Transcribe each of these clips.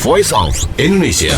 Voice of Indonesia.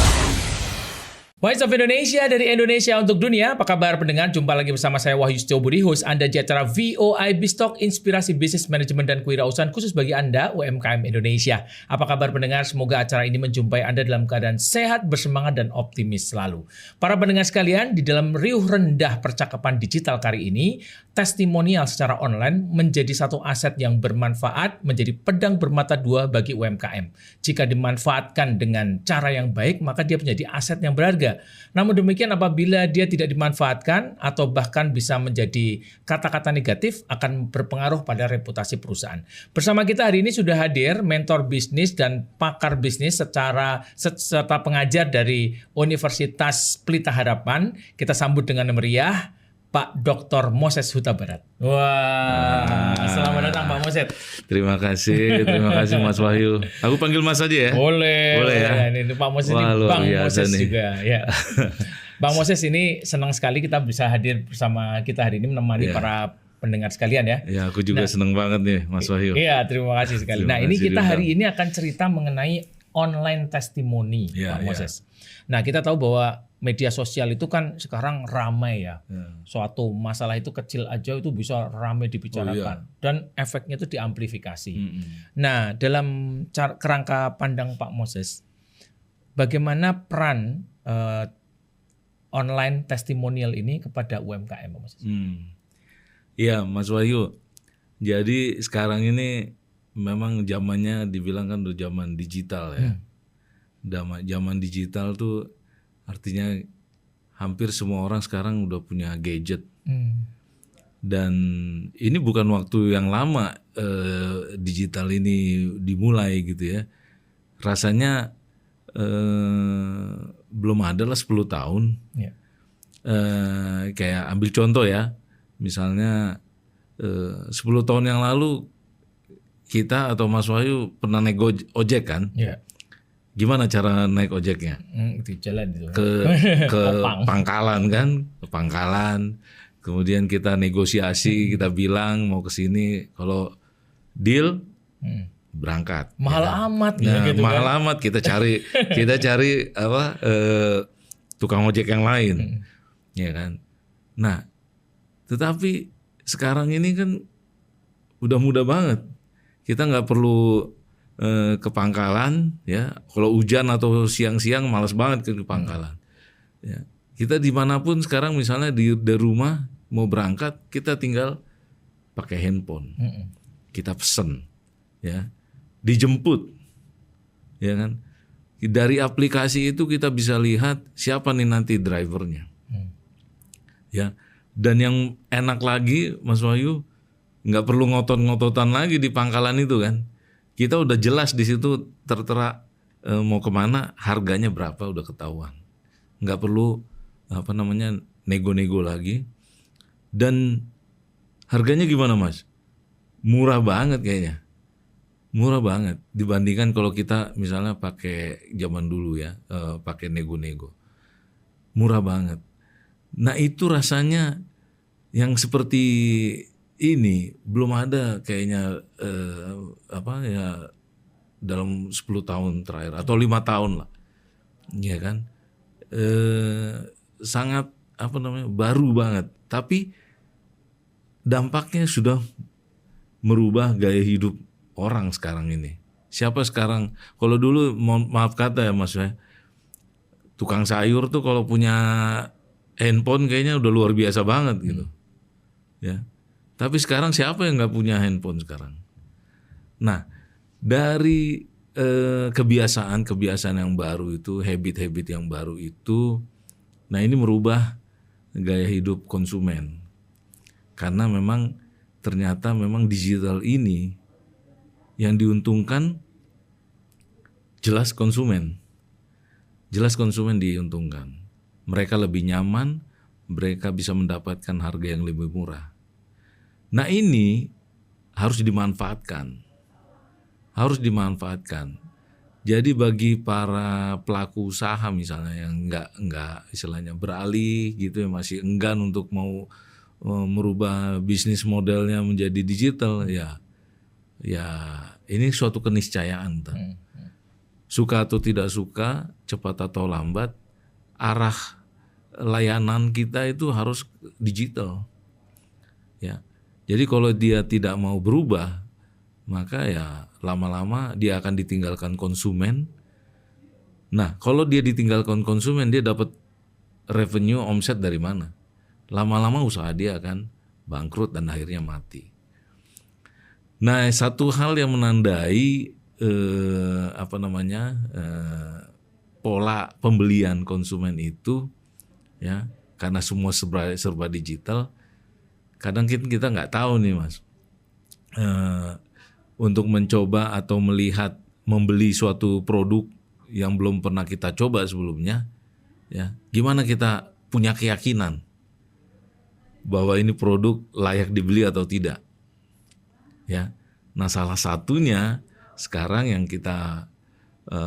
Voice of Indonesia dari Indonesia untuk dunia. Apa kabar pendengar? Jumpa lagi bersama saya Wahyu Setiobudi, host Anda di acara VOI Biztalk, inspirasi bisnis manajemen dan kewirausahaan khusus bagi Anda UMKM Indonesia. Apa kabar pendengar? Semoga acara ini menjumpai Anda dalam keadaan sehat, bersemangat dan optimis selalu. Para pendengar sekalian, di dalam riuh rendah percakapan digital kali ini, testimonial secara online menjadi satu aset yang bermanfaat, menjadi pedang bermata dua bagi UMKM. Jika dimanfaatkan dengan cara yang baik, maka dia menjadi aset yang berharga. Namun demikian apabila dia tidak dimanfaatkan atau bahkan bisa menjadi kata-kata negatif, akan berpengaruh pada reputasi perusahaan. Bersama kita hari ini sudah hadir mentor bisnis dan pakar bisnis serta pengajar dari Universitas Pelita Harapan. Kita sambut dengan meriah Pak Dr. Moses Huta Barat. Wah, selamat datang Pak Moses. Terima kasih Mas Wahyu. Aku panggil Mas aja ya? Boleh ya. Ini Pak Moses, ini Bang Moses nih juga ya. Bang Moses ini senang sekali kita bisa hadir bersama kita hari ini menemani para pendengar sekalian ya. Ya, aku juga senang banget nih Mas Wahyu. Iya, terima kasih sekali. Ini kita hari ini akan cerita mengenai online testimoni Pak Moses. Nah, kita tahu bahwa media sosial itu kan sekarang ramai ya. Suatu masalah itu kecil aja itu bisa ramai dibicarakan. Dan efeknya itu diamplifikasi. Nah, dalam kerangka pandang Pak Moses, bagaimana peran online testimonial ini kepada UMKM Pak Moses? Iya Mas Wahyu. Jadi sekarang ini memang zamannya dibilang kan udah zaman digital ya. Zaman digital tuh artinya hampir semua orang sekarang udah punya gadget. Dan ini bukan waktu yang lama digital ini dimulai gitu ya. Rasanya belum ada lah 10 tahun. Kayak ambil contoh ya. Misalnya 10 tahun yang lalu kita atau Mas Wahyu pernah naik ojek kan? Gimana cara naik ojeknya? Di jalan itu. Ke pangkalan kan, ke pangkalan. Kemudian kita negosiasi, kita bilang mau ke sini, kalau deal berangkat. Mahal amat gitu mahal kan? Amat kita cari apa tukang ojek yang lain. Ya kan? Nah, tetapi sekarang ini kan udah mudah banget. Kita nggak perlu ke pangkalan ya, kalau hujan atau siang-siang malas banget ke pangkalan ya. Kita dimanapun sekarang misalnya di rumah mau berangkat, kita tinggal pakai handphone, kita pesen ya, dijemput ya kan. Dari aplikasi itu kita bisa lihat siapa nih nanti drivernya ya. Dan yang enak lagi Mas Wahyu, nggak perlu ngotot-ngototan lagi di pangkalan itu kan. Kita udah jelas di situ tertera mau kemana, harganya berapa udah ketahuan. Nggak perlu nego-nego lagi. Dan harganya gimana Mas? Murah banget kayaknya. Murah banget dibandingkan kalau kita misalnya pakai zaman dulu ya, pakai nego-nego. Murah banget. Nah itu rasanya yang seperti ini belum ada kayaknya dalam 10 tahun terakhir atau 5 tahun lah, ya kan, sangat baru banget, tapi dampaknya sudah merubah gaya hidup orang sekarang ini. Siapa sekarang, kalau dulu maaf kata ya Mas ya, tukang sayur tuh kalau punya handphone kayaknya udah luar biasa banget gitu, ya. Tapi sekarang siapa yang nggak punya handphone sekarang? Nah, dari kebiasaan yang baru itu, habit-habit yang baru itu, nah ini merubah gaya hidup konsumen. Karena memang ternyata memang digital ini yang diuntungkan jelas konsumen. Jelas konsumen diuntungkan. Mereka lebih nyaman, mereka bisa mendapatkan harga yang lebih murah. Nah ini harus dimanfaatkan. Harus dimanfaatkan. Jadi bagi para pelaku usaha misalnya yang enggak istilahnya beralih gitu ya, masih enggan untuk mau merubah bisnis modelnya menjadi digital ya ini suatu keniscayaan. suka atau tidak suka, cepat atau lambat, arah layanan kita itu harus digital. Ya. Jadi kalau dia tidak mau berubah, maka ya lama-lama dia akan ditinggalkan konsumen. Nah, kalau dia ditinggalkan konsumen, dia dapat revenue omset dari mana? Lama-lama usaha dia akan bangkrut dan akhirnya mati. Nah, satu hal yang menandai pola pembelian konsumen itu, ya, karena semua serba digital. Kadang kita nggak tahu nih Mas, untuk mencoba atau melihat membeli suatu produk yang belum pernah kita coba sebelumnya, ya, gimana kita punya keyakinan bahwa ini produk layak dibeli atau tidak, ya. Nah, salah satunya sekarang yang kita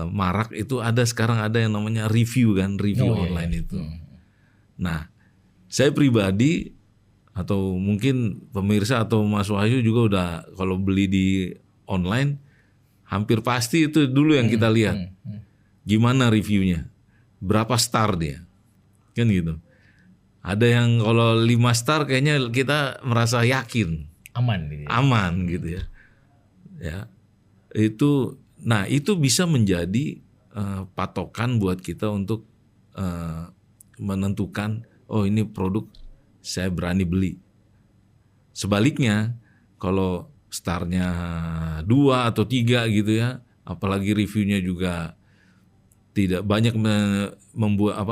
marak itu sekarang ada yang namanya review online itu. Nah, saya pribadi atau mungkin pemirsa atau Mas Wahyu juga udah kalau beli di online hampir pasti itu dulu yang kita lihat. Gimana reviewnya? Berapa star dia? Kan gitu. Ada yang kalau 5 star kayaknya kita merasa yakin. Aman gitu ya. Ya. Itu bisa menjadi patokan buat kita untuk menentukan ini produk saya berani beli. Sebaliknya, kalau starnya 2 atau 3 gitu ya, apalagi reviewnya juga tidak banyak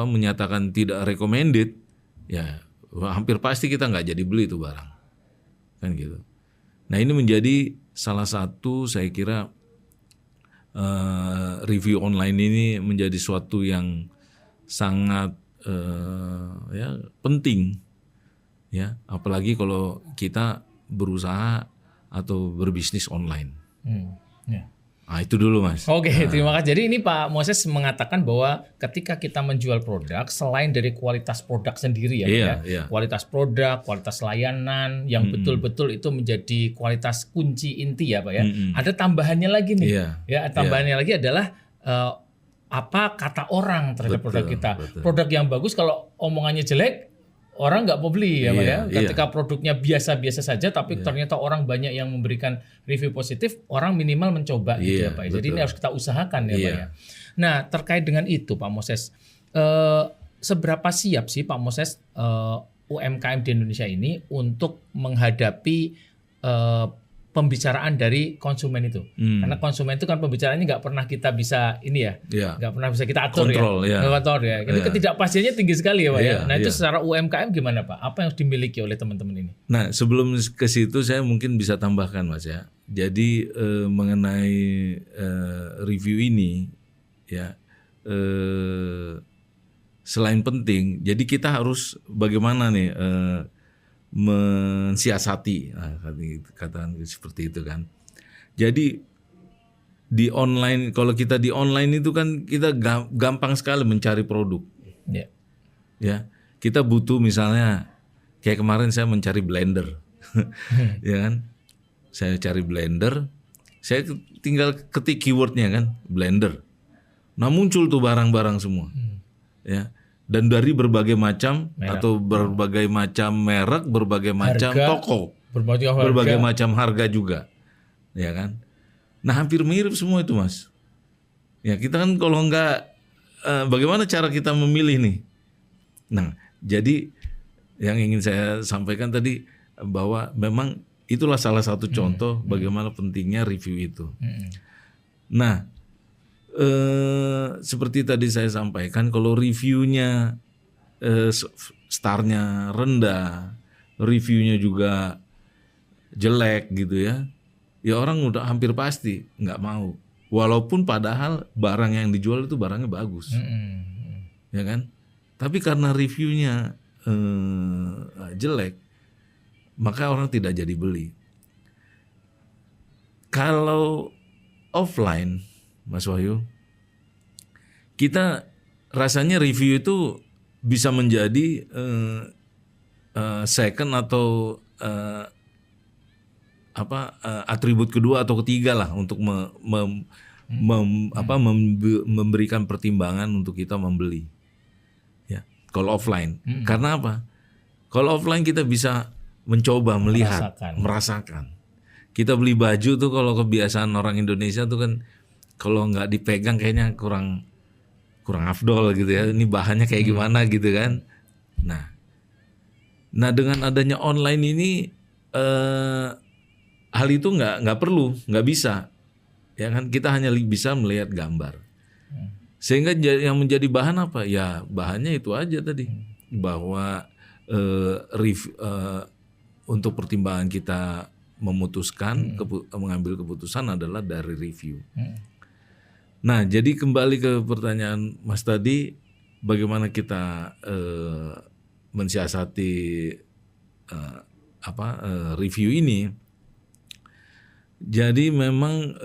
menyatakan tidak recommended, ya hampir pasti kita nggak jadi beli itu barang, kan gitu. Nah, ini menjadi salah satu, saya kira review online ini menjadi suatu yang sangat penting. Ya, apalagi kalau kita berusaha atau berbisnis online. Nah, itu dulu Mas. Oke, terima kasih. Jadi ini Pak Moses mengatakan bahwa ketika kita menjual produk, selain dari kualitas produk sendiri ya, kualitas produk, kualitas layanan yang betul-betul itu menjadi kualitas kunci inti ya Pak ya. Ada tambahannya lagi nih. Tambahannya lagi adalah apa kata orang terhadap produk kita. Betul. Produk yang bagus kalau omongannya jelek, orang nggak mau beli ya Pak ya. Ketika produknya biasa-biasa saja tapi ternyata orang banyak yang memberikan review positif, orang minimal mencoba gitu ya Pak. Jadi ini harus kita usahakan ya Pak ya. Nah, terkait dengan itu Pak Moses, seberapa siap sih Pak Moses UMKM di Indonesia ini untuk menghadapi pembicaraan dari konsumen itu? Karena konsumen itu kan pembicaraannya nggak pernah kita bisa nggak pernah bisa kita atur kontrol, ya. Jadi ketidakpastiannya tinggi sekali ya Pak ya. Nah itu secara UMKM gimana Pak? Apa yang harus dimiliki oleh teman-teman ini? Nah, sebelum ke situ saya mungkin bisa tambahkan Mas ya. Jadi mengenai review ini ya, selain penting, jadi kita harus bagaimana nih mensiasati, katakan seperti itu kan. Jadi di online, kalau kita di online itu kan kita gampang sekali mencari produk. Ya, kita butuh misalnya kayak kemarin saya mencari blender, ya kan. Saya cari blender, saya tinggal ketik keywordnya kan, blender. Nah muncul tuh barang-barang semua, ya. Dan dari berbagai macam atau berbagai macam merek, berbagai macam toko, berbagai macam harga juga, ya kan. Nah hampir mirip semua itu Mas. Ya kita kan kalau enggak, bagaimana cara kita memilih nih? Nah jadi yang ingin saya sampaikan tadi bahwa memang itulah salah satu contoh bagaimana pentingnya review itu. Nah seperti tadi saya sampaikan, kalau reviewnya starnya rendah, reviewnya juga jelek gitu ya, ya orang udah hampir pasti nggak mau. Walaupun padahal barang yang dijual itu barangnya bagus, ya kan? Tapi karena reviewnya jelek, maka orang tidak jadi beli. Kalau offline, Mas Wahyu, kita rasanya review itu bisa menjadi second atau atribut kedua atau ketiga lah untuk memberikan pertimbangan untuk kita membeli. Ya, kalau offline. Karena apa? Kalau offline kita bisa mencoba melihat, merasakan. Kita beli baju tuh kalau kebiasaan orang Indonesia tuh kan kalau nggak dipegang kayaknya kurang afdol gitu ya. Ini bahannya kayak gimana gitu kan. Nah dengan adanya online ini hal itu nggak perlu, nggak bisa. Ya kan, kita hanya bisa melihat gambar. Sehingga yang menjadi bahan apa? Ya bahannya itu aja tadi. Bahwa untuk pertimbangan kita memutuskan mengambil keputusan adalah dari review. Nah, jadi kembali ke pertanyaan Mas tadi, bagaimana kita mensiasati review ini? Jadi memang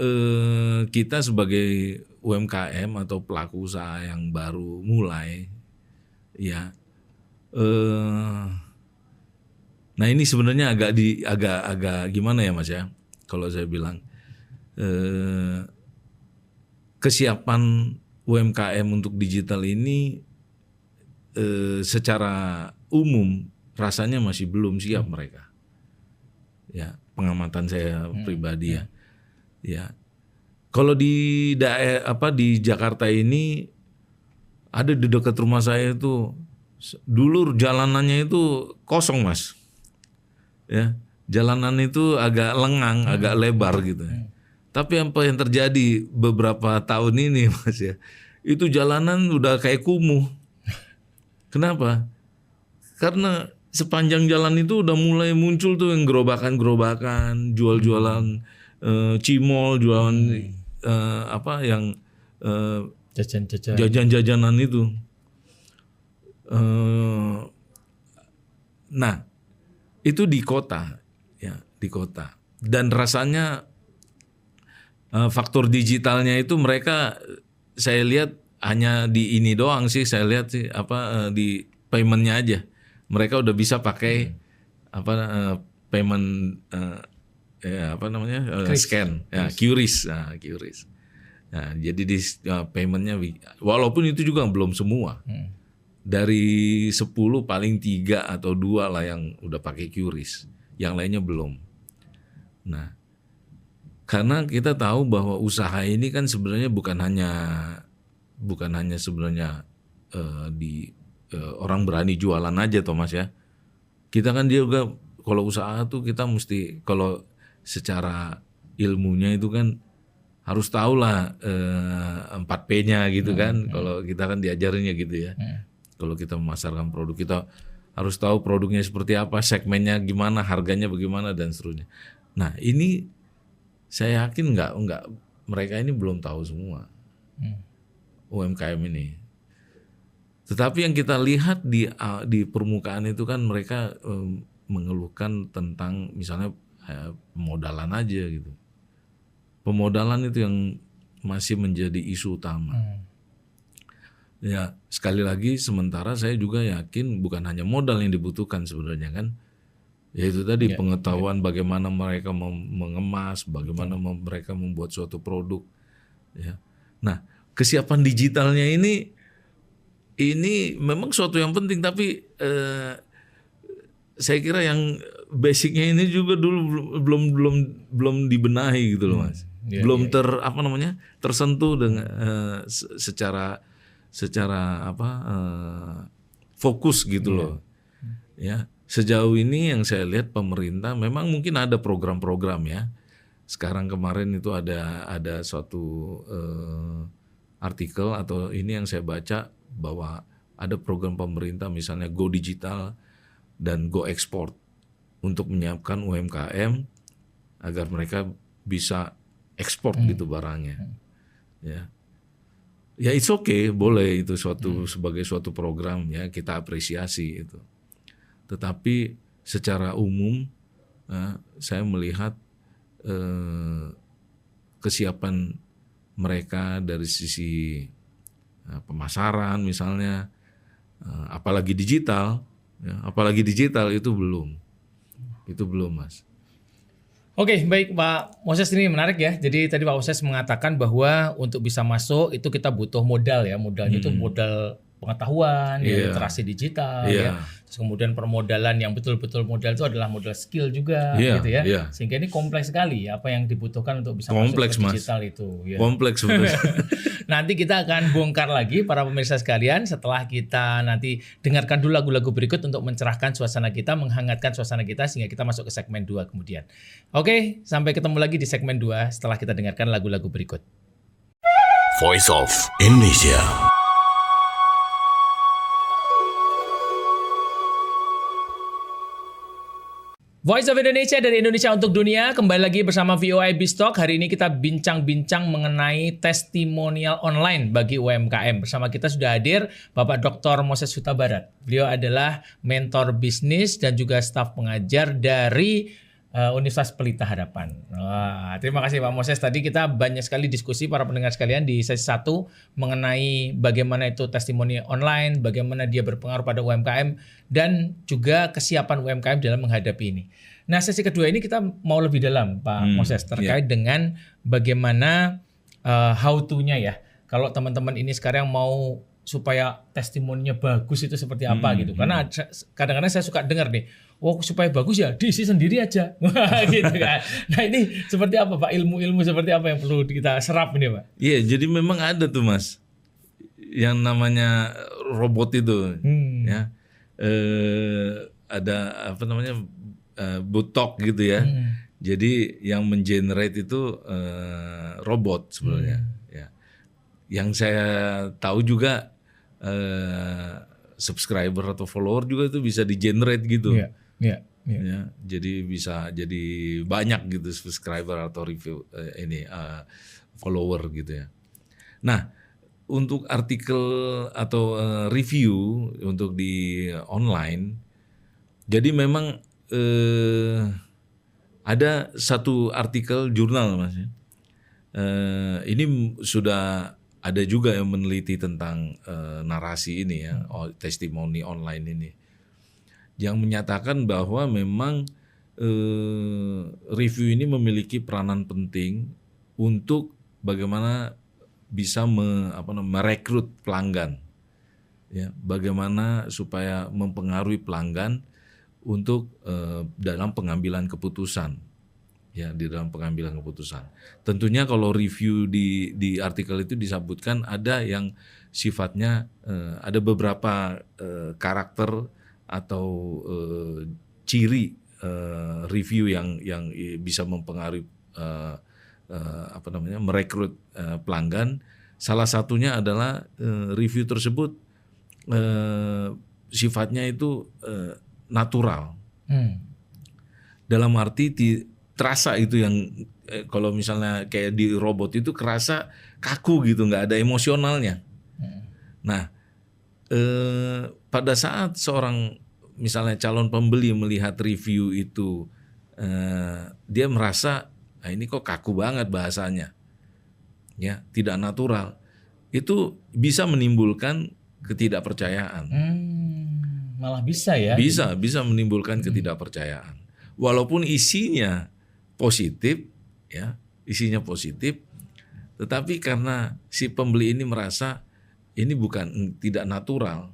kita sebagai UMKM atau pelaku usaha yang baru mulai, ya. Nah ini sebenarnya agak gimana ya Mas ya? Kalau saya bilang kesiapan UMKM untuk digital ini secara umum rasanya masih belum siap mereka. Ya, pengamatan saya pribadi ya. Ya. Kalau di di Jakarta ini ada di dekat rumah saya itu dulu jalanannya itu kosong Mas. Ya, jalanan itu agak lengang, agak lebar gitu. Tapi apa yang terjadi beberapa tahun ini Mas ya, itu jalanan udah kayak kumuh. Kenapa? Karena sepanjang jalan itu udah mulai muncul tuh yang gerobakan-gerobakan, jual-jualan cimol, jualan jajan-jajanan itu. Nah, itu di kota, ya di kota. Dan rasanya faktor digitalnya itu mereka, saya lihat hanya di ini doang sih, saya lihat sih di paymentnya aja. Mereka udah bisa pakai payment scan, ya, QRIS, QRIS. Nah, jadi di paymentnya, walaupun itu juga belum semua. Dari 10 paling 3 atau 2 lah yang udah pakai QRIS, yang lainnya belum. Nah, karena kita tahu bahwa usaha ini kan sebenarnya bukan hanya sebenarnya orang berani jualan aja Thomas ya. Kita kan juga kalau usaha tuh kita mesti, kalau secara ilmunya itu kan harus tahu lah 4P-nya gitu kan. Kalau kita kan diajarinnya gitu ya. Kalau kita memasarkan produk, kita harus tahu produknya seperti apa, segmennya gimana, harganya bagaimana dan seterusnya. Nah ini saya yakin nggak mereka ini belum tahu semua UMKM ini. Tetapi yang kita lihat di permukaan itu kan mereka mengeluhkan tentang misalnya pemodalan aja gitu. Pemodalan itu yang masih menjadi isu utama. Ya sekali lagi, sementara saya juga yakin bukan hanya modal yang dibutuhkan sebenarnya kan. Yaitu tadi pengetahuan bagaimana mereka mengemas, bagaimana mereka membuat suatu produk. Ya. Nah kesiapan digitalnya ini memang suatu yang penting, tapi saya kira yang basicnya ini juga dulu belum dibenahi gitu loh Mas. Belum tersentuh dengan secara fokus gitu loh. Ya, sejauh ini yang saya lihat pemerintah memang mungkin ada program-program ya. Sekarang kemarin itu ada suatu artikel atau ini yang saya baca bahwa ada program pemerintah misalnya Go Digital dan Go Export untuk menyiapkan UMKM agar mereka bisa ekspor gitu barangnya. Ya it's okay, boleh itu sebagai suatu program ya, kita apresiasi itu. Tetapi secara umum saya melihat kesiapan mereka dari sisi pemasaran misalnya, apalagi digital itu belum Mas. Oke, baik Pak Moses, ini menarik ya. Jadi tadi Pak Moses mengatakan bahwa untuk bisa masuk itu kita butuh modal ya. Modalnya itu modal pengetahuan, ya, literasi digital, ya. Terus kemudian permodalan yang betul-betul modal itu adalah modal skill juga, gitu ya. Sehingga ini kompleks sekali apa yang dibutuhkan untuk bisa masuk ke digital itu. Ya. Kompleks sebenarnya. Nanti kita akan bongkar lagi para pemirsa sekalian setelah kita nanti dengarkan dulu lagu-lagu berikut untuk mencerahkan suasana kita, menghangatkan suasana kita sehingga kita masuk ke segmen 2 kemudian. Oke, sampai ketemu lagi di segmen 2 setelah kita dengarkan lagu-lagu berikut. Voice of Indonesia. Voice of Indonesia dari Indonesia untuk dunia. Kembali lagi bersama VOI Biztalk. Hari ini kita bincang-bincang mengenai testimonial online bagi UMKM. Bersama kita sudah hadir Bapak Dr. Moses Huta Barat. Beliau adalah mentor bisnis dan juga staf pengajar dari Universitas Pelita Harapan. Wah, terima kasih Pak Moses. Tadi kita banyak sekali diskusi para pendengar sekalian di sesi 1 mengenai bagaimana itu testimoni online, bagaimana dia berpengaruh pada UMKM dan juga kesiapan UMKM dalam menghadapi ini. Nah, sesi kedua ini kita mau lebih dalam Pak Moses terkait dengan bagaimana how to-nya ya. Kalau teman-teman ini sekarang mau supaya testimoninya bagus itu seperti apa gitu. Karena kadang-kadang saya suka dengar nih, supaya bagus ya diisi sendiri aja. Gitu kan. Nah, ini seperti apa Pak? Ilmu-ilmu seperti apa yang perlu kita serap ini Pak? Iya, jadi memang ada tuh Mas yang namanya robot itu ya. Ada apa namanya butok gitu ya. Jadi yang mengenerate itu robot sebenarnya ya. Yang saya tahu juga subscriber atau follower juga itu bisa di-generate gitu. Iya. Ya, jadi bisa jadi banyak gitu subscriber atau review follower gitu ya. Nah, untuk artikel atau review untuk di online, jadi memang ada satu artikel jurnal Mas. Ini sudah ada juga yang meneliti tentang narasi ini ya, testimoni online ini, yang menyatakan bahwa memang review ini memiliki peranan penting untuk bagaimana bisa merekrut pelanggan, ya, bagaimana supaya mempengaruhi pelanggan untuk dalam pengambilan keputusan. Ya, di dalam pengambilan keputusan. Tentunya kalau review di artikel itu disebutkan ada yang sifatnya ada beberapa karakter atau ciri review yang bisa mempengaruhi merekrut pelanggan. Salah satunya adalah review tersebut sifatnya itu natural. Dalam arti terasa itu yang kalau misalnya kayak di robot itu kerasa kaku gitu, nggak ada emosionalnya. Nah, pada saat seorang misalnya calon pembeli melihat review itu, dia merasa ini kok kaku banget bahasanya, ya, tidak natural. Itu bisa menimbulkan ketidakpercayaan. Malah bisa ya? Bisa menimbulkan ketidakpercayaan. Walaupun isinya positif, ya, isinya positif, tetapi karena si pembeli ini merasa ini bukan tidak natural,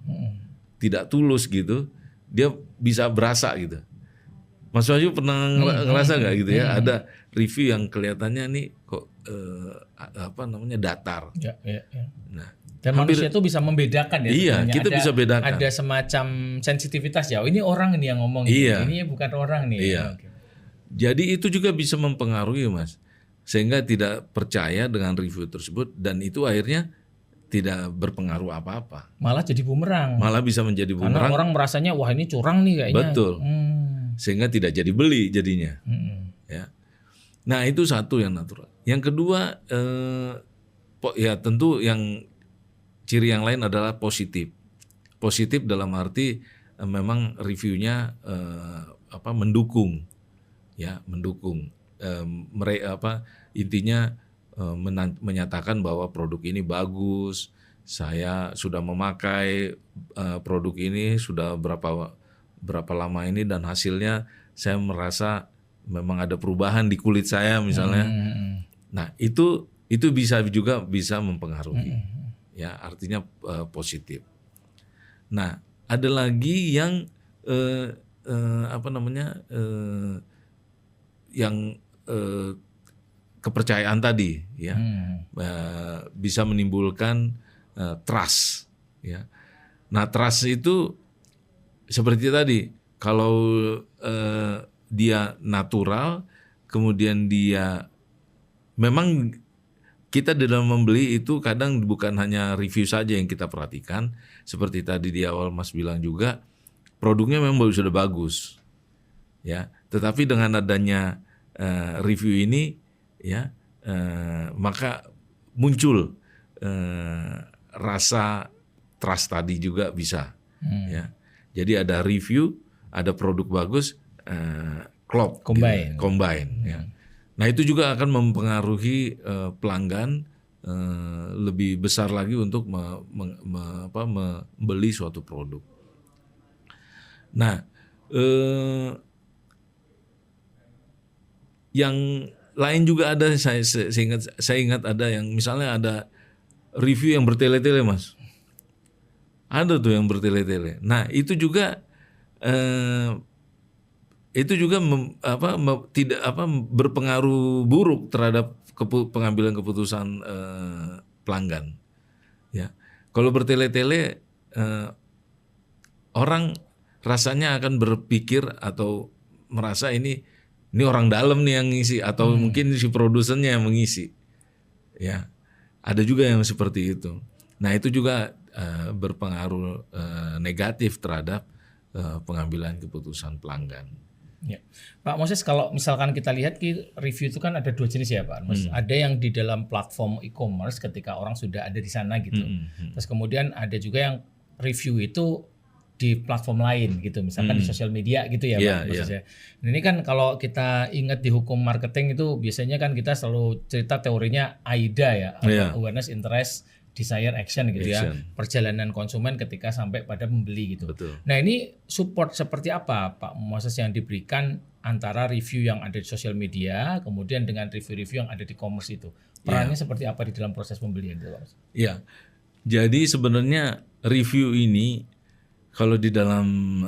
tidak tulus gitu, dia bisa berasa gitu. Mas Wahyu pernah ngerasa nggak gitu ya? Ada review yang kelihatannya nih kok datar. Ya. Nah, dan manusia itu bisa membedakan ya. Iya, kita bisa bedakan. Ada semacam sensitivitas ya. Ini orang ini yang ngomong. Iya. Ini bukan orang nih. Iya. Jadi itu juga bisa mempengaruhi Mas, sehingga tidak percaya dengan review tersebut dan itu akhirnya tidak berpengaruh apa-apa. Malah jadi bumerang. Malah bisa menjadi bumerang. Karena orang merasanya wah ini curang nih kayaknya. Betul. Sehingga tidak jadi beli jadinya. Ya. Nah itu satu yang natural. Yang kedua ya tentu yang ciri yang lain adalah positif. Positif dalam arti memang reviewnya mendukung. Ya, mendukung. Intinya menyatakan bahwa produk ini bagus, saya sudah memakai produk ini sudah berapa lama ini dan hasilnya saya merasa memang ada perubahan di kulit saya misalnya. Nah, itu bisa mempengaruhi. Ya, artinya positif. Nah, ada lagi yang yang kepercayaan tadi, ya, bisa menimbulkan trust, ya. Nah, trust itu seperti tadi, kalau dia natural, kemudian dia memang kita dalam membeli itu kadang bukan hanya review saja yang kita perhatikan, seperti tadi di awal Mas bilang juga, produknya memang sudah bagus, ya. Tetapi dengan adanya review ini, ya, maka muncul rasa trust tadi juga bisa, ya. Jadi ada review, ada produk bagus, combine, ya. Nah, itu juga akan mempengaruhi pelanggan lebih besar lagi untuk membeli suatu produk. Nah, yang lain juga ada, saya ingat ada yang misalnya ada review yang bertele-tele, Mas. Ada tuh yang bertele-tele. Nah, itu juga tidak berpengaruh buruk terhadap pengambilan keputusan pelanggan. Ya, kalau bertele-tele, orang rasanya akan berpikir atau merasa ini orang dalam nih yang ngisi, atau mungkin si produsennya yang mengisi. Ya, ada juga yang seperti itu. Nah, itu juga berpengaruh negatif terhadap pengambilan keputusan pelanggan. Ya. Pak Moses, kalau misalkan kita lihat review itu kan ada 2 jenis ya Pak. Ada yang di dalam platform e-commerce ketika orang sudah ada di sana gitu. Terus kemudian ada juga yang review itu di platform lain gitu, misalkan di sosial media gitu ya Pak. Maksudnya. Ini kan kalau kita ingat di hukum marketing itu biasanya kan kita selalu cerita teorinya AIDA ya, awareness, interest, desire, action gitu ya, perjalanan konsumen ketika sampai pada membeli gitu. Betul. Nah, ini support seperti apa Pak Moses yang diberikan antara review yang ada di sosial media kemudian dengan review-review yang ada di e-commerce itu, perannya seperti apa di dalam proses pembelian itu Pak? Iya, jadi sebenarnya review ini kalau di dalam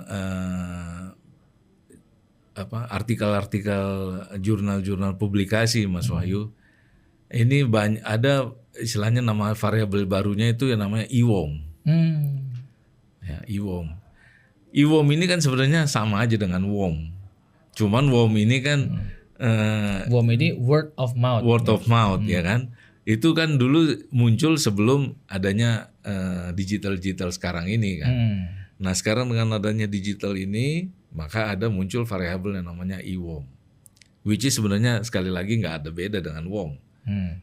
artikel-artikel jurnal-jurnal publikasi, Mas Wahyu, ini ada istilahnya nama variabel barunya itu yang namanya EWOM. Ya, EWOM. EWOM ini kan sebenarnya sama aja dengan WOM. Cuman WOM ini kan WOM ini word of mouth. Word of mouth, ya kan? Itu kan dulu muncul sebelum adanya digital sekarang ini kan. Nah, sekarang dengan adanya digital ini, maka ada muncul variabel yang namanya EWOM. Which is sebenarnya sekali lagi nggak ada beda dengan WOM.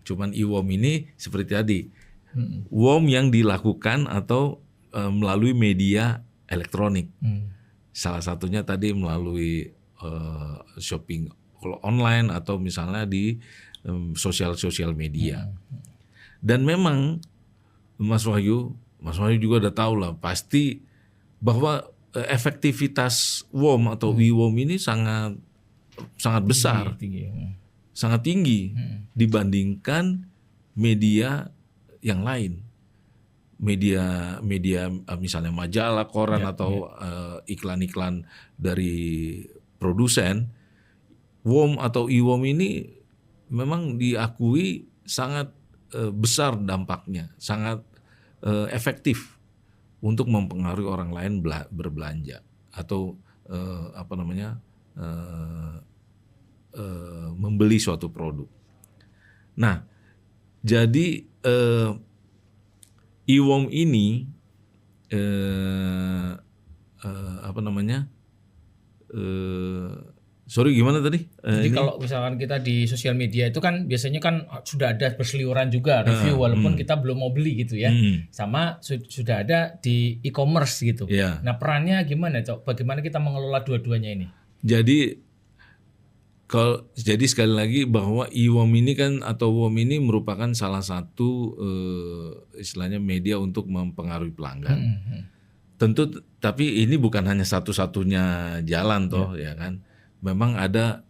Cuman EWOM ini seperti tadi, WOM yang dilakukan atau melalui media elektronik. Salah satunya tadi melalui shopping online atau misalnya di sosial media. Dan memang Mas Wahyu juga udah tahu lah pasti bahwa efektivitas WOM atau EWOM ini sangat besar. Sangat tinggi dibandingkan media yang lain, media misalnya majalah, koran atau iklan-iklan dari produsen. WOM atau EWOM ini memang diakui sangat besar dampaknya, sangat efektif untuk mempengaruhi orang lain berbelanja atau membeli suatu produk. Nah, jadi EWOM ini gimana tadi? Jadi kalau misalkan kita di sosial media itu kan biasanya kan sudah ada berseliweran juga review walaupun kita belum mau beli gitu ya. Sama sudah ada di e-commerce gitu. Nah, perannya gimana Cok? Bagaimana kita mengelola dua-duanya ini? Jadi sekali lagi bahwa EWOM ini kan atau WOM ini merupakan salah satu istilahnya media untuk mempengaruhi pelanggan. Tentu, tapi ini bukan hanya satu-satunya jalan toh, ya kan. Memang ada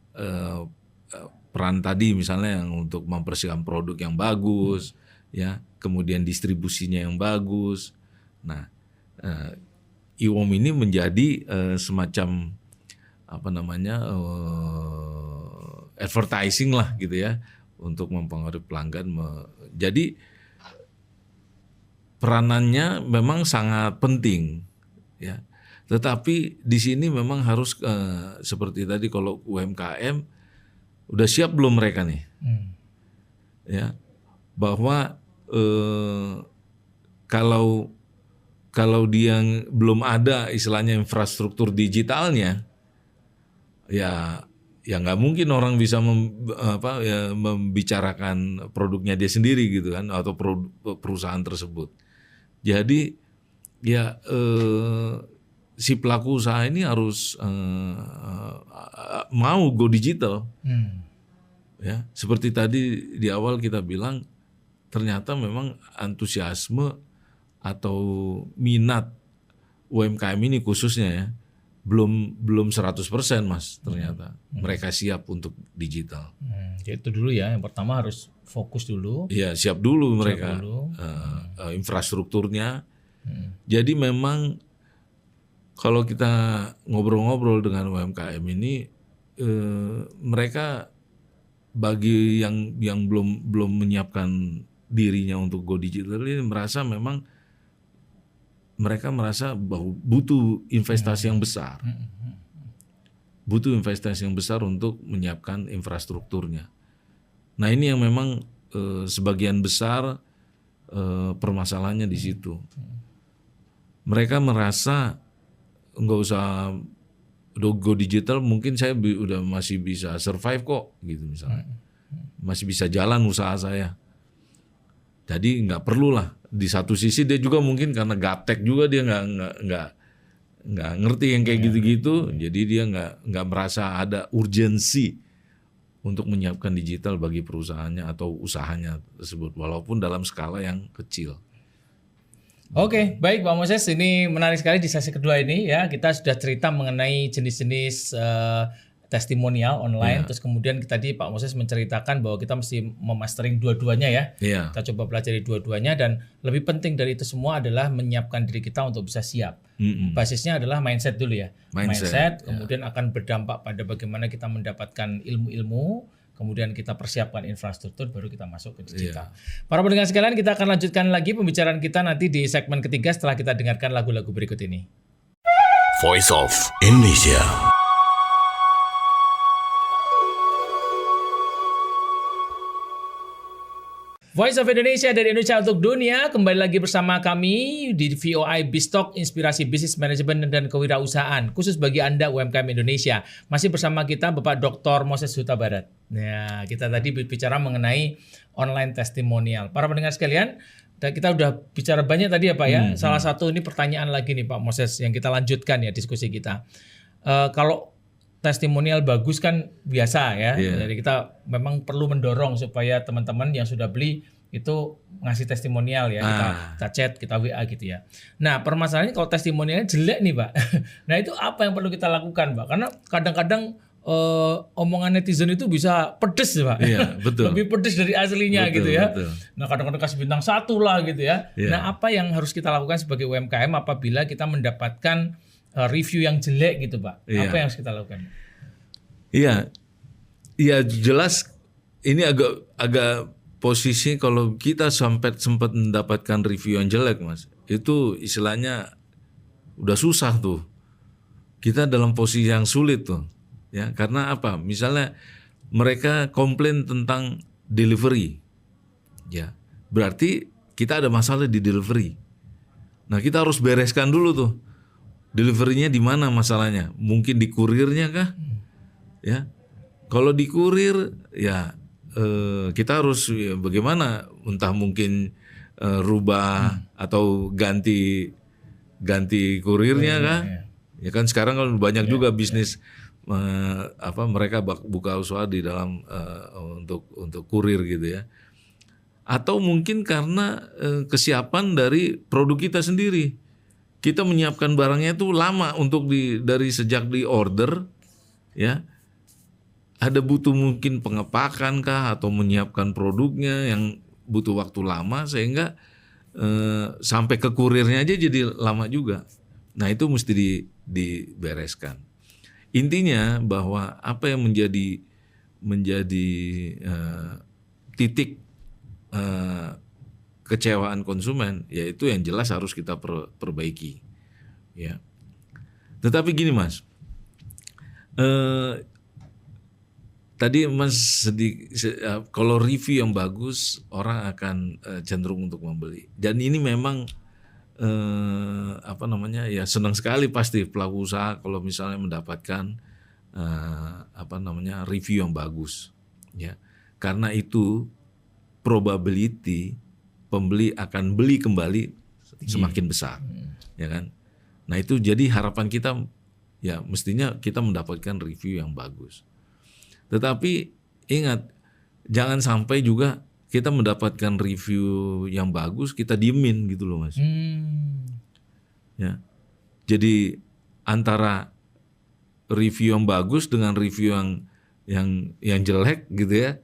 peran tadi misalnya yang untuk mempersiapkan produk yang bagus, ya, kemudian distribusinya yang bagus. Nah, IWOM ini menjadi semacam advertising lah gitu ya untuk mempengaruhi pelanggan. Jadi peranannya memang sangat penting, ya. Tetapi di sini memang harus seperti tadi kalau UMKM udah siap belum mereka nih, ya, bahwa kalau dia belum ada istilahnya infrastruktur digitalnya, ya nggak mungkin orang bisa membicarakan produknya dia sendiri gitu kan, atau perusahaan tersebut. Jadi ya si pelaku usaha ini harus mau go digital. Ya, seperti tadi di awal kita bilang, ternyata memang antusiasme atau minat UMKM ini khususnya ya belum 100% Mas, ternyata mereka siap untuk digital. Jadi itu dulu ya, yang pertama harus fokus dulu. Iya, siap dulu mereka infrastrukturnya. Jadi memang kalau kita ngobrol-ngobrol dengan UMKM ini, mereka bagi yang belum menyiapkan dirinya untuk go digital ini mereka merasa bahwa butuh investasi yang besar. Butuh investasi yang besar untuk menyiapkan infrastrukturnya. Nah, ini yang memang sebagian besar permasalahannya di situ. Mereka merasa nggak usah go digital, mungkin saya udah masih bisa survive kok, gitu misalnya. Masih bisa jalan usaha saya. Jadi nggak perlu lah. Di satu sisi dia juga mungkin karena gaptek juga dia nggak ngerti yang kayak gitu-gitu, jadi dia nggak merasa ada urgensi untuk menyiapkan digital bagi perusahaannya atau usahanya tersebut, walaupun dalam skala yang kecil. Oke, baik Pak Moses, ini menarik sekali di sesi kedua ini ya. Kita sudah cerita mengenai jenis-jenis testimonial online, terus kemudian tadi Pak Moses menceritakan bahwa kita mesti memastering dua-duanya ya. Kita coba pelajari dua-duanya, dan lebih penting dari itu semua adalah menyiapkan diri kita untuk bisa siap. Basisnya adalah mindset dulu ya. Mindset kemudian akan berdampak pada bagaimana kita mendapatkan ilmu-ilmu, kemudian kita persiapkan infrastruktur, baru kita masuk ke digital. Para pendengar sekalian, kita akan lanjutkan lagi pembicaraan kita nanti di segmen ketiga setelah kita dengarkan lagu-lagu berikut ini. Voice of Indonesia. Voice of Indonesia dari Indonesia untuk dunia, kembali lagi bersama kami di VOI Biztalk, Inspirasi Bisnis Manajemen dan Kewirausahaan, khusus bagi Anda UMKM Indonesia. Masih bersama kita Bapak Dr. Moses Huta Barat. Nah, kita tadi berbicara mengenai online testimonial. Para pendengar sekalian, kita udah bicara banyak tadi ya Pak ya. Salah satu ini pertanyaan lagi nih Pak Moses yang kita lanjutkan ya diskusi kita. Kalau testimonial bagus kan biasa ya. Jadi kita memang perlu mendorong supaya teman-teman yang sudah beli itu ngasih testimonial ya. Kita chat, kita WA gitu ya. Nah, permasalahannya kalau testimonialnya jelek nih Pak. Nah, itu apa yang perlu kita lakukan Pak? Karena kadang-kadang omongan netizen itu bisa pedes Pak. Iya, betul. Lebih pedes dari aslinya gitu ya. Betul. Nah, kadang-kadang kasih bintang 1 lah gitu ya. Nah, apa yang harus kita lakukan sebagai UMKM apabila kita mendapatkan review yang jelek gitu Pak? Apa yang harus kita lakukan? Iya, jelas ini agak posisi kalau kita sempat mendapatkan review yang jelek Mas, itu istilahnya udah susah tuh. Kita dalam posisi yang sulit tuh, ya karena apa? Misalnya mereka komplain tentang delivery, ya berarti kita ada masalah di delivery. Nah, kita harus bereskan dulu tuh. Deliverynya di mana masalahnya? Mungkin di kurirnya kah? Ya, kalau di kurir ya kita harus bagaimana? Entah mungkin rubah atau ganti kurirnya kah? Ya kan sekarang kan banyak juga bisnis mereka buka usaha di dalam untuk kurir gitu ya. Atau mungkin karena kesiapan dari produk kita sendiri. Kita menyiapkan barangnya itu lama untuk dari sejak di order ya. ada butuh mungkin pengepakan kah atau menyiapkan produknya yang butuh waktu lama sehingga sampai ke kurirnya aja jadi lama juga. Nah itu mesti dibereskan. Intinya bahwa apa yang menjadi titik kecewaan konsumen, yaitu yang jelas harus kita perbaiki. Ya. Tetapi gini Mas, tadi Mas kalau review yang bagus orang akan cenderung untuk membeli. Dan ini memang ya senang sekali pasti pelaku usaha kalau misalnya mendapatkan review yang bagus. Ya, karena itu probability pembeli akan beli kembali semakin besar, ya kan? Nah itu jadi harapan kita ya mestinya kita mendapatkan review yang bagus. Tetapi ingat, jangan sampai juga kita mendapatkan review yang bagus kita diemin gitu loh Mas. Ya, jadi antara review yang bagus dengan review yang jelek gitu ya,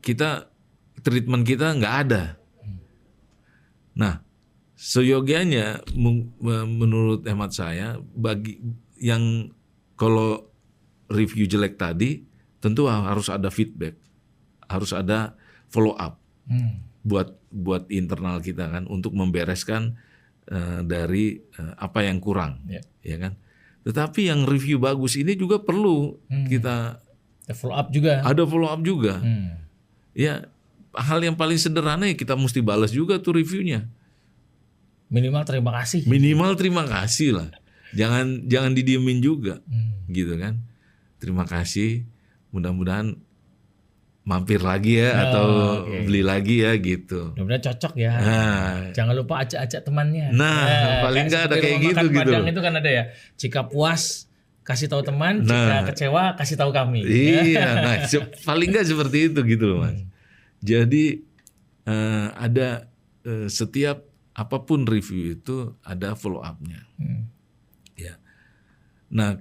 kita treatment kita nggak ada. Nah, seyogianya menurut hemat saya bagi yang kalau review jelek tadi tentu harus ada feedback, harus ada follow up buat internal kita kan untuk membereskan dari apa yang kurang, ya kan. Tetapi yang review bagus ini juga perlu kita follow up juga. Ada follow up juga. Ya, hal yang paling sederhana ya kita mesti balas juga tuh reviewnya. Minimal terima kasih. Minimal terima kasih lah. Jangan didiemin juga, gitu kan. Terima kasih. Mudah-mudahan mampir lagi ya atau beli lagi ya gitu. Mudah-mudahan cocok ya. Jangan lupa ajak-ajak temannya. Paling nggak ada kayak gitu. Padang itu kan ada ya. Jika puas kasih tahu teman, jika kecewa kasih tahu kami. Iya, paling nggak seperti itu gitu loh Mas. Jadi ada setiap apapun review itu ada follow up-nya. Ya. Nah,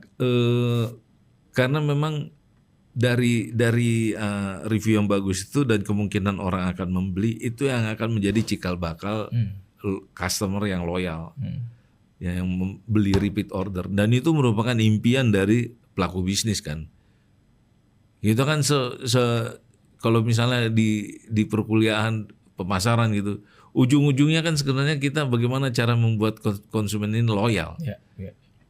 karena memang dari review yang bagus itu dan kemungkinan orang akan membeli itu yang akan menjadi cikal bakal customer yang loyal. Yang membeli repeat order, dan itu merupakan impian dari pelaku bisnis kan. Itu kan kalau misalnya di perkuliahan pemasaran gitu, ujung-ujungnya kan sebenarnya kita bagaimana cara membuat konsumen ini loyal.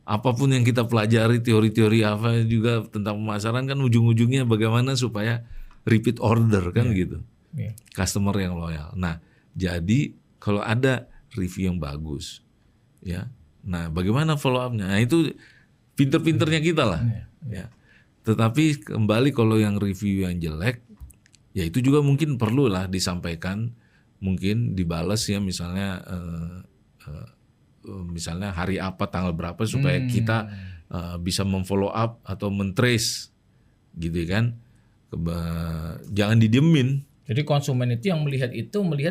Apapun yang kita pelajari, teori-teori apa juga tentang pemasaran kan ujung-ujungnya bagaimana supaya repeat order kan gitu. Customer yang loyal. Nah, jadi kalau ada review yang bagus, ya. Nah, bagaimana follow up-nya? Nah, itu pinter-pinternya kita lah. Ya. Tetapi kembali kalau yang review yang jelek, ya itu juga mungkin perlu lah disampaikan, mungkin dibalas ya misalnya misalnya hari apa, tanggal berapa supaya kita bisa memfollow up atau mentrace gitu kan. Jangan didiemin. Jadi konsumen itu yang melihat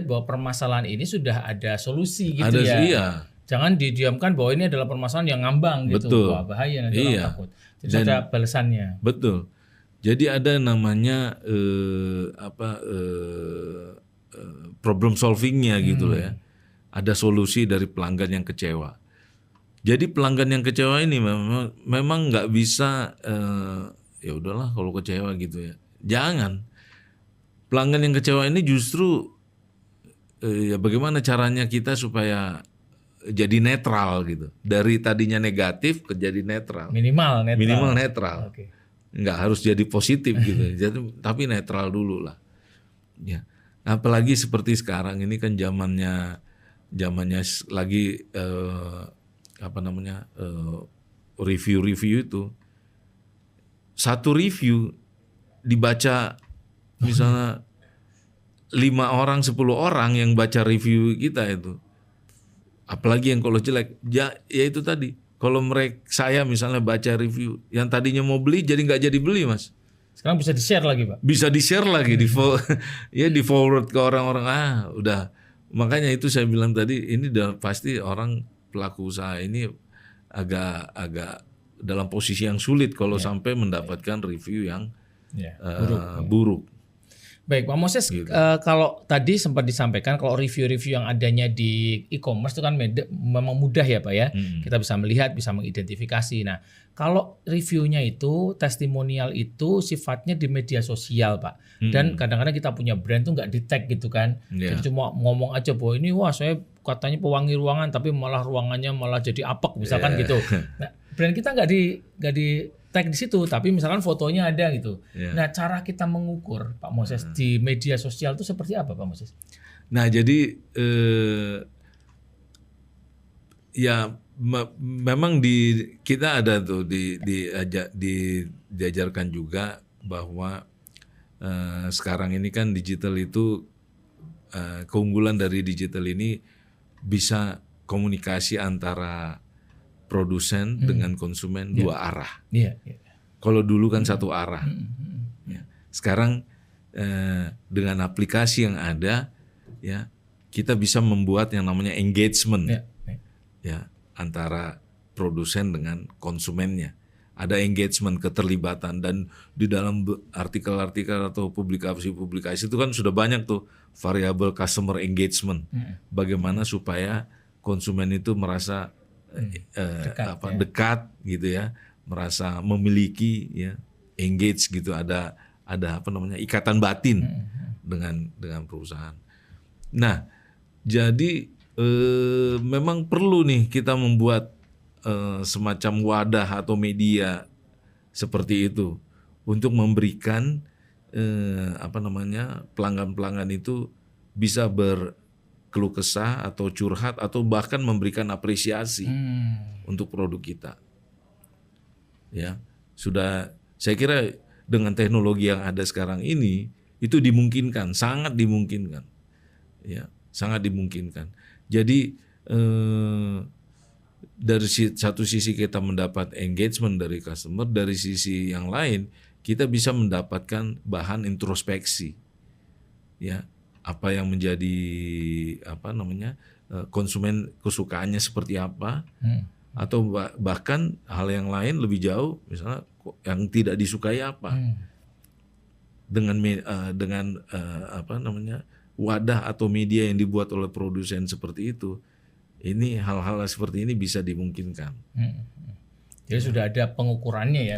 bahwa permasalahan ini sudah ada solusi gitu ya. Iya. Jangan didiamkan bahwa ini adalah permasalahan yang ngambang gitu. Betul. Wah, bahaya nanti orang takut. Jadi ada balasannya. Betul. Jadi ada namanya problem solvingnya gitu loh ya. Ada solusi dari pelanggan yang kecewa. Jadi pelanggan yang kecewa ini memang nggak bisa ya udahlah kalau kecewa gitu ya. Jangan. Pelanggan yang kecewa ini justru ya bagaimana caranya kita supaya jadi netral gitu. Dari tadinya negatif ke jadi netral. Minimal netral. Okay. Nggak harus jadi positif gitu. Tapi netral dulu lah. Ya. Apalagi seperti sekarang ini kan zamannya lagi review itu. Satu review dibaca misalnya 5 orang 10 orang yang baca review kita itu. Apalagi yang kalau jelek, ya itu tadi. Kalau saya misalnya baca review, yang tadinya mau beli jadi nggak jadi beli Mas. Sekarang bisa di-share lagi Pak? Bisa di-share lagi, di forward ke orang-orang. Udah. Makanya itu saya bilang tadi, ini udah pasti orang pelaku usaha ini agak dalam posisi yang sulit kalau sampai mendapatkan review yang Ya, buruk. Baik, Pak Moses, kalau tadi sempat disampaikan kalau review-review yang adanya di e-commerce itu kan memang mudah ya Pak ya. Kita bisa melihat, bisa mengidentifikasi. Nah, kalau reviewnya itu, testimonial itu sifatnya di media sosial Pak. Dan kadang-kadang kita punya brand tuh nggak di-tag gitu kan. Kita cuma ngomong aja bahwa ini wah saya katanya pewangi ruangan tapi malah ruangannya malah jadi apek misalkan gitu. Nah, brand kita nggak di tag di situ, tapi misalkan fotonya ada gitu. Nah, cara kita mengukur Pak Moses di media sosial itu seperti apa Pak Moses? Nah, jadi ya memang kita ada tuh diajarkan juga bahwa sekarang ini kan digital itu keunggulan dari digital ini bisa komunikasi antara produsen dengan konsumen dua arah. Iya. Kalau dulu kan satu arah. Ya. Sekarang dengan aplikasi yang ada, ya kita bisa membuat yang namanya engagement, ya antara produsen dengan konsumennya. Ada engagement, keterlibatan, dan di dalam artikel-artikel atau publikasi-publikasi itu kan sudah banyak tuh variabel customer engagement. Bagaimana supaya konsumen itu merasa dekat gitu ya, merasa memiliki ya, engage gitu, ada ikatan batin dengan perusahaan. Nah, jadi memang perlu nih kita membuat semacam wadah atau media seperti itu untuk memberikan pelanggan-pelanggan itu bisa keluh kesah atau curhat atau bahkan memberikan apresiasi untuk produk kita. Ya, saya kira dengan teknologi yang ada sekarang ini itu dimungkinkan, sangat dimungkinkan. Ya, sangat dimungkinkan. Jadi dari satu sisi kita mendapat engagement dari customer, dari sisi yang lain kita bisa mendapatkan bahan introspeksi. Ya, apa yang menjadi konsumen kesukaannya seperti apa, atau bahkan hal yang lain lebih jauh, misalnya yang tidak disukai apa, dengan wadah atau media yang dibuat oleh produsen seperti itu, ini hal-hal seperti ini bisa dimungkinkan. Jadi sudah ada pengukurannya ya,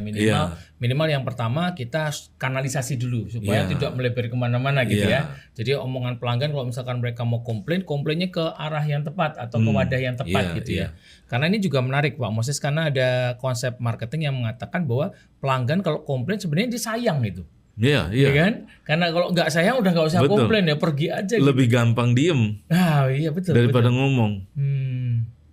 minimal yang pertama kita kanalisasi dulu supaya tidak melebar kemana-mana gitu ya. Jadi omongan pelanggan kalau misalkan mereka mau komplainnya ke arah yang tepat atau ke wadah yang tepat gitu ya. Karena ini juga menarik Pak Moses, karena ada konsep marketing yang mengatakan bahwa pelanggan kalau komplain sebenarnya disayang gitu. Iya kan? Karena kalau nggak sayang udah nggak usah komplain ya, pergi aja. Lebih gampang diem. Iya betul. Daripada ngomong.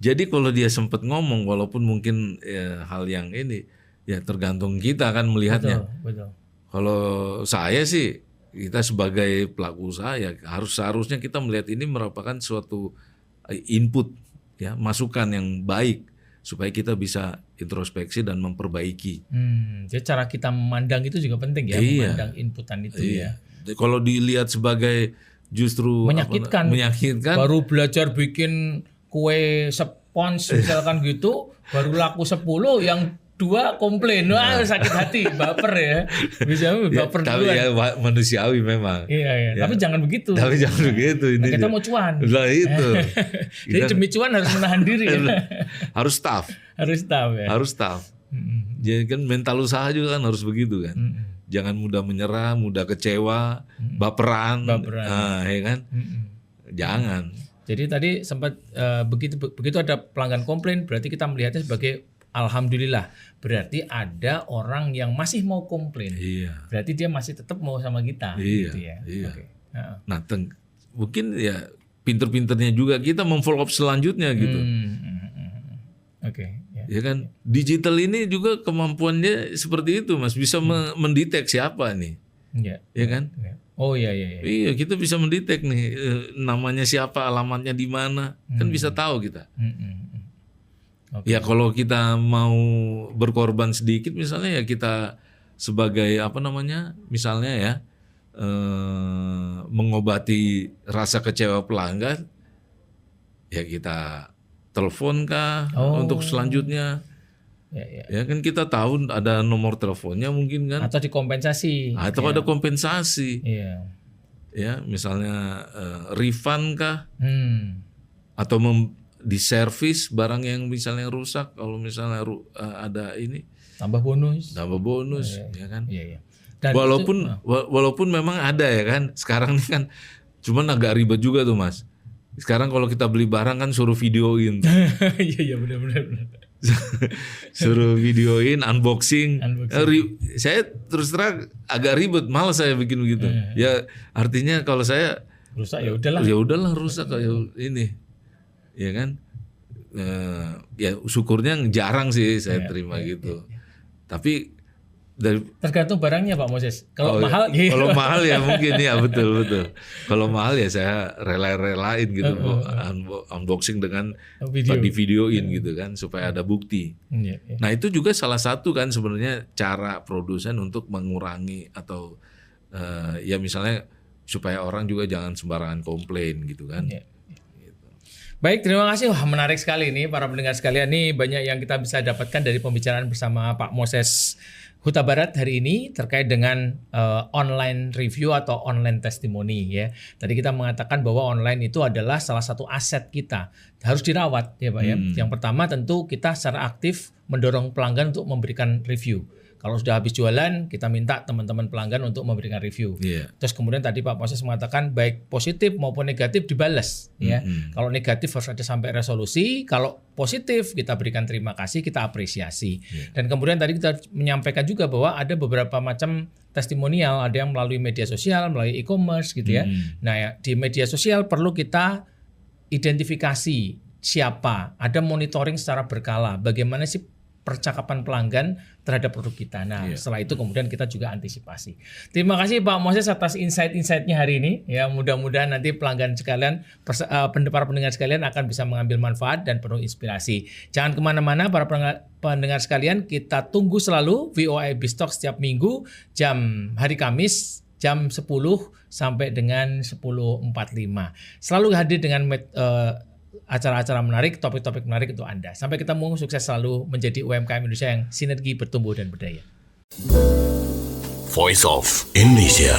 Jadi kalau dia sempat ngomong, walaupun mungkin hal yang ini ya tergantung kita kan melihatnya. Betul. Kalau saya sih, kita sebagai pelaku usaha ya seharusnya kita melihat ini merupakan suatu input ya, masukan yang baik supaya kita bisa introspeksi dan memperbaiki. Jadi cara kita memandang itu juga penting ya, memandang inputan itu ya. Kalau dilihat sebagai justru menyakitkan. Baru belajar bikin kue spons misalkan gitu, baru laku 10, yang 2 komplain, wah sakit hati, baper ya, bisa baper tapi duluan. Ya manusiawi memang. Iya. Tapi jangan begitu. Ini kita mau cuan. Lah itu. Jadi demi cuan harus menahan diri. Harus tough. Harus tough. Jadi kan mental usaha juga kan harus begitu kan. Jangan mudah menyerah, mudah kecewa, baperan. Nah, ya kan? Jangan. Jadi tadi sempat begitu ada pelanggan komplain, berarti kita melihatnya sebagai alhamdulillah, berarti ada orang yang masih mau komplain. Berarti dia masih tetap mau sama kita. Gitu ya. Okay. Nah, mungkin ya pinter-pinternya juga kita memfollow up selanjutnya gitu. Ya kan, digital ini juga kemampuannya seperti itu, Mas, bisa mendeteksi siapa nih. Ya kan? Oh iya. Iya, kita bisa mendetek nih namanya siapa, alamatnya di mana, kan bisa tahu kita. Ya kalau kita mau berkorban sedikit, misalnya ya kita sebagai misalnya ya mengobati rasa kecewa pelanggan, ya kita telepon kah untuk selanjutnya. Ya kan kita tahu ada nomor teleponnya mungkin kan. Atau dikompensasi. Atau ada kompensasi. Iya. Ya, misalnya refund kah? Atau diservis barang yang misalnya rusak, kalau misalnya ada ini Tambah bonus. ya kan. Iya. Dan walaupun memang ada ya kan. Sekarang ini kan cuman agak ribet juga tuh Mas. Sekarang kalau kita beli barang kan suruh videoin. Iya benar. Suruh videoin unboxing. Saya terus terang agak ribet, malas saya bikin begitu. Ya artinya kalau saya rusak ya udahlah. Ya udahlah rusak kayak ini. Ya kan? Ya syukurnya jarang sih saya terima gitu. Tapi tergantung barangnya Pak Moses. Kalau mahal kalau mahal ya mungkin ya betul. Kalau mahal ya saya relain gitu unboxing dengan di videoin gitu kan supaya ada bukti. Nah, itu juga salah satu kan sebenarnya cara produsen untuk mengurangi atau ya misalnya supaya orang juga jangan sembarangan komplain gitu kan. Baik, terima kasih. Wah, menarik sekali ini para pendengar sekalian. Nih banyak yang kita bisa dapatkan dari pembicaraan bersama Pak Moses Huta Barat hari ini terkait dengan online review atau online testimoni ya. Tadi kita mengatakan bahwa online itu adalah salah satu aset kita, harus dirawat ya Pak ya. Yang pertama tentu kita secara aktif mendorong pelanggan untuk memberikan review. Kalau sudah habis jualan, kita minta teman-teman pelanggan untuk memberikan review. Terus kemudian tadi Pak Moses mengatakan baik positif maupun negatif dibalas. Ya. Kalau negatif harus ada sampai resolusi. Kalau positif kita berikan terima kasih, kita apresiasi. Dan kemudian tadi kita menyampaikan juga bahwa ada beberapa macam testimonial. Ada yang melalui media sosial, melalui e-commerce gitu ya. Nah ya, di media sosial perlu kita identifikasi siapa. Ada monitoring secara berkala. Bagaimana sih percakapan pelanggan terhadap produk kita. Nah, setelah itu kemudian kita juga antisipasi. Terima kasih Pak Moses atas insight-insightnya hari ini. Ya, mudah-mudahan nanti pelanggan sekalian, para pendengar sekalian akan bisa mengambil manfaat dan penuh inspirasi. Jangan kemana-mana para pendengar sekalian, kita tunggu selalu VOI Biztalk setiap minggu hari Kamis jam 10 sampai dengan 10.45. Selalu hadir dengan acara-acara menarik, topik-topik menarik untuk Anda. Sampai ketemu, sukses selalu menjadi UMKM Indonesia yang sinergi bertumbuh dan berdaya. Voice of Indonesia.